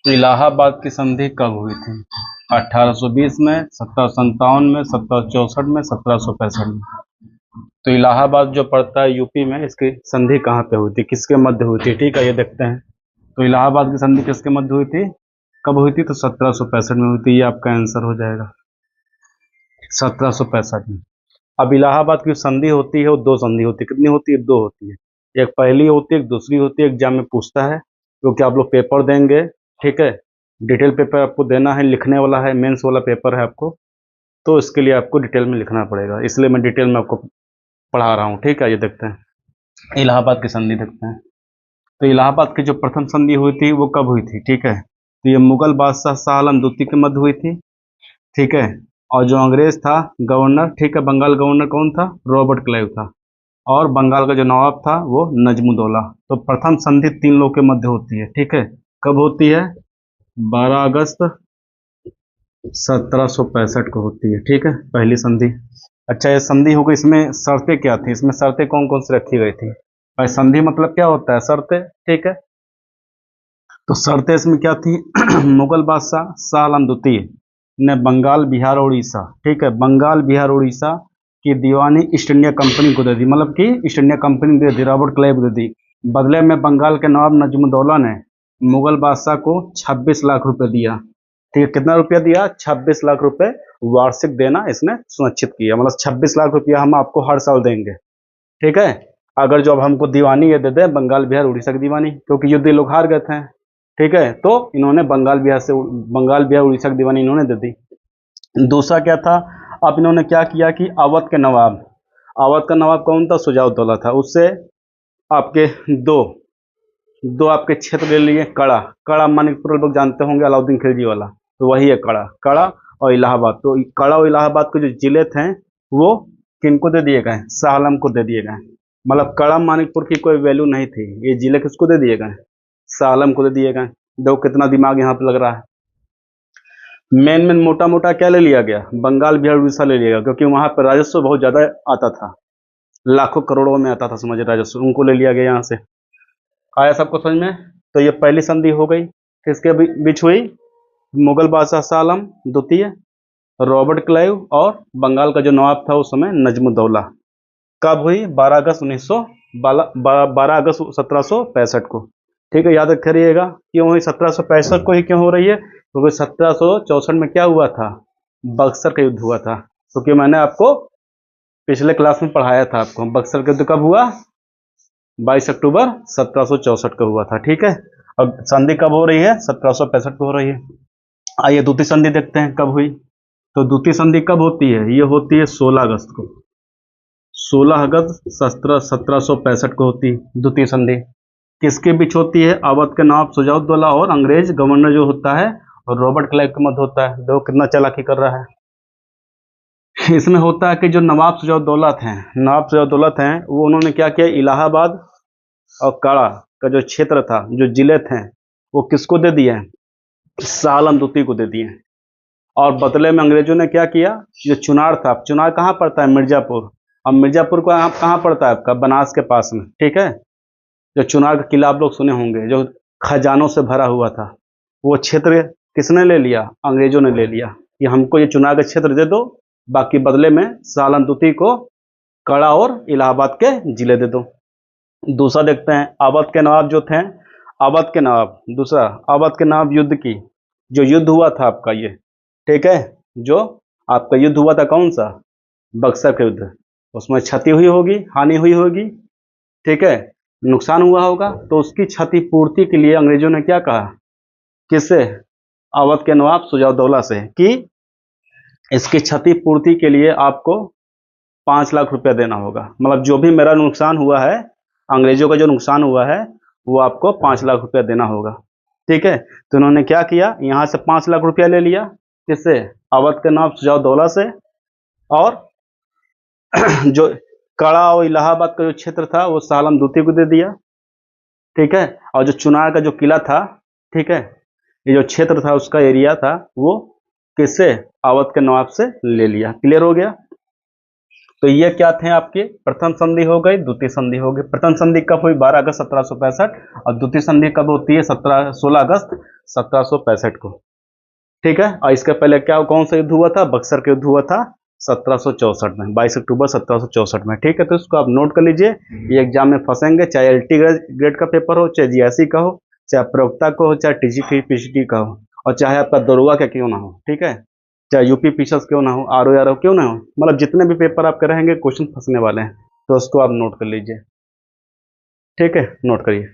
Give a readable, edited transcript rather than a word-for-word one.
तो इलाहाबाद की संधि कब हुई थी? 1820 में, 1757 में, 1764 में, 1765 में। तो इलाहाबाद जो पड़ता है यूपी में, इसकी संधि कहाँ पे हुई थी, किसके मध्य हुई थी? ठीक है, ये देखते हैं। तो इलाहाबाद की संधि किसके मध्य हुई थी, कब हुई थी? तो 1765 में हुई थी। ये आपका आंसर हो जाएगा 1765 में। अब इलाहाबाद की संधि होती है वो दो संधि होती है। कितनी होती है? दो होती है। एक पहली होती है, एक दूसरी होती है। एग्जाम में पूछता है, क्योंकि आप लोग पेपर देंगे, ठीक है, डिटेल पेपर आपको देना है, लिखने वाला है, मेंस वाला पेपर है आपको, तो इसके लिए आपको डिटेल में लिखना पड़ेगा, इसलिए मैं डिटेल में आपको पढ़ा रहा हूँ। ठीक है, ये देखते हैं इलाहाबाद की संधि देखते हैं। तो इलाहाबाद की जो प्रथम संधि हुई थी वो कब हुई थी? ठीक है, तो ये मुगल बादशाह शाह आलम द्वितीय के मध्य हुई थी। ठीक है, और जो अंग्रेज था गवर्नर, ठीक है, बंगाल गवर्नर कौन था? रॉबर्ट क्लाइव था। और बंगाल का जो नवाब था वो नजमुद्दौला। तो प्रथम संधि तीन लोग के मध्य होती है। ठीक है, कब होती है? 12 अगस्त 1765 को होती है। ठीक है, पहली संधि। अच्छा, ये संधि हो गई, इसमें शर्तें क्या थी? इसमें शर्तें कौन कौन सी रखी गई थी? भाई संधि मतलब क्या होता है? शर्तें। ठीक है, तो शर्तें इसमें क्या थी? मुगल बादशाह शाह आलम द्वितीय ने बंगाल बिहार और उड़ीसा, ठीक है, बंगाल बिहार उड़ीसा की दीवानी ईस्ट इंडिया कंपनी को दे दी। मतलब कि ईस्ट इंडिया कंपनी दे दी, रॉबर्ट क्लाइव को दे दी। बदले में बंगाल के नवाब नजमुद्दौला ने मुगल बादशाह को 26 लाख रुपए दिया। ठीक है, कितना रुपया दिया? 26 लाख रुपए वार्षिक देना इसने सुनिश्चित किया। मतलब 26 लाख रुपया हम आपको हर साल देंगे। ठीक है, अगर जो अब हमको दीवानी ये दे दे, बंगाल बिहार उड़ीसा की दीवानी, क्योंकि युद्ध ये लोग हार गए थे। ठीक है, तो इन्होंने बंगाल बिहार उड़ीसा की दीवानी इन्होंने दे दी। दूसरा क्या था? अब इन्होंने क्या किया कि अवध का नवाब कौन था? शुजाउद्दौला था। उससे आपके दो दो आपके क्षेत्र ले लिए। कड़ा, कड़ा मानिकपुर लोग जानते होंगे, अलाउद्दीन खिलजी वाला, तो वही है कड़ा। कड़ा और इलाहाबाद। तो कड़ा और इलाहाबाद के जो जिले थे वो किनको दे दिए गए? शाह आलम को दे दिए गए। मतलब कड़ा मानिकपुर की कोई वैल्यू नहीं थी, ये जिले किसको दे दिए गए? शाह आलम को दे दिए गए। देखो कितना दिमाग यहाँ पे लग रहा है। मेन मेन मोटा मोटा क्या ले लिया गया? बंगाल बिहार उड़ीसा ले लिया गया, क्योंकि वहां पर राजस्व बहुत ज्यादा आता था, लाखों करोड़ों में आता था, समझ राजस्व, उनको ले लिया गया यहाँ से। आया सबको समझ में? तो ये पहली संधि हो गई। किसके बीच हुई? मुगल बादशाह शाह आलम द्वितीय, रॉबर्ट क्लाइव और बंगाल का जो नवाब था उस समय नजमुद्दौला। कब हुई? 12 अगस्त 1765 को। ठीक है, याद करिएगा। क्यों हुई 1765 को ही? क्यों हो रही है? क्योंकि 1764 में क्या हुआ था? बक्सर का युद्ध हुआ था। क्योंकि मैंने आपको पिछले क्लास में पढ़ाया था आपको, बक्सर का युद्ध कब हुआ? 22 अक्टूबर 1764 को हुआ था। ठीक है, अब संधि कब हो रही है? 1765 को हो रही है। आइए द्वितीय संधि देखते हैं कब हुई। तो द्वितीय संधि कब होती है? ये होती है 16 अगस्त को। 16 अगस्त 1765 को होती है द्वितीय संधि। किसके बीच होती है? अवध के नवाब शुजाउद्दौला और अंग्रेज गवर्नर जो होता है और रॉबर्ट क्लाइव के मध्य होता है। देखो कितना चालाकी कर रहा है। इसमें होता है कि जो नवाब शुजाउद्दौला थे वो उन्होंने क्या किया? इलाहाबाद और काड़ा का जो क्षेत्र था, जो जिले थे, वो किसको दे दिए? शाह आलम द्वितीय को दे दिए। और बदले में अंग्रेजों ने क्या किया? जो चुनार था, चुनार कहाँ पड़ता है? मिर्जापुर। अब मिर्जापुर को कहाँ पड़ता है? आपका बनास के पास में। ठीक है, जो चुनार का किला आप लोग सुने होंगे, जो खजानों से भरा हुआ था, वो क्षेत्र किसने ले लिया? अंग्रेजों ने ले लिया कि हमको ये चुनार का क्षेत्र दे दो, बाकी बदले में शाह आलम द्वितीय को कड़ा और इलाहाबाद के जिले दे दो। दूसरा देखते हैं, अवध के नवाब जो थे, अवध के नवाब युद्ध की, जो युद्ध हुआ था आपका ये, ठीक है, जो आपका युद्ध हुआ था कौन सा? बक्सर का युद्ध। उसमें क्षति हुई होगी, हानि हुई होगी, ठीक है, नुकसान हुआ होगा। तो उसकी क्षतिपूर्ति के लिए अंग्रेजों ने क्या कहा? किससे? अवध के नवाब शुजाउद्दौला से, कि इसकी क्षतिपूर्ति के लिए आपको 5 लाख रुपया देना होगा। मतलब जो भी मेरा नुकसान हुआ है, अंग्रेजों का जो नुकसान हुआ है, वो आपको 5 लाख रुपया देना होगा। ठीक है, तो उन्होंने क्या किया? यहाँ से 5 लाख रुपया ले लिया। किससे? अवध के नवाब शुजाउद्दौला से। और जो कड़ा और इलाहाबाद का जो क्षेत्र था वो शाह आलम द्वितीय को दे दिया। ठीक है, और जो चुनार का जो किला था, ठीक है, ये जो क्षेत्र था, उसका एरिया था, वो किससे? अवध के नवाब से ले लिया। क्लियर हो गया? तो ये क्या थे आपके? प्रथम संधि हो गई, द्वितीय संधि हो गई। प्रथम संधि कब हुई? 12 अगस्त 1765। और द्वितीय संधि कब होती है? 16 अगस्त 1765 को। ठीक है, और इसके पहले क्या कौन सा युद्ध हुआ था? बक्सर का युद्ध हुआ था 1764 में, 22 अक्टूबर 1764 में। ठीक है, तो इसको आप नोट कर लीजिए, ये एग्जाम में फंसेंगे, चाहे एलटी ग्रेड का पेपर हो, चाहे जीएससी का हो, चाहे प्रवक्ता का हो, चाहे टीजीटी पीसीटी का हो, और चाहे आपका दरोगा का क्यों ना हो। ठीक है, चाहे यूपी पीसीएस क्यों ना हो, आरओ क्यों ना हो, मतलब जितने भी पेपर आपके रहेंगे क्वेश्चन फंसने वाले हैं, तो उसको आप नोट कर लीजिए। ठीक है, नोट करिए।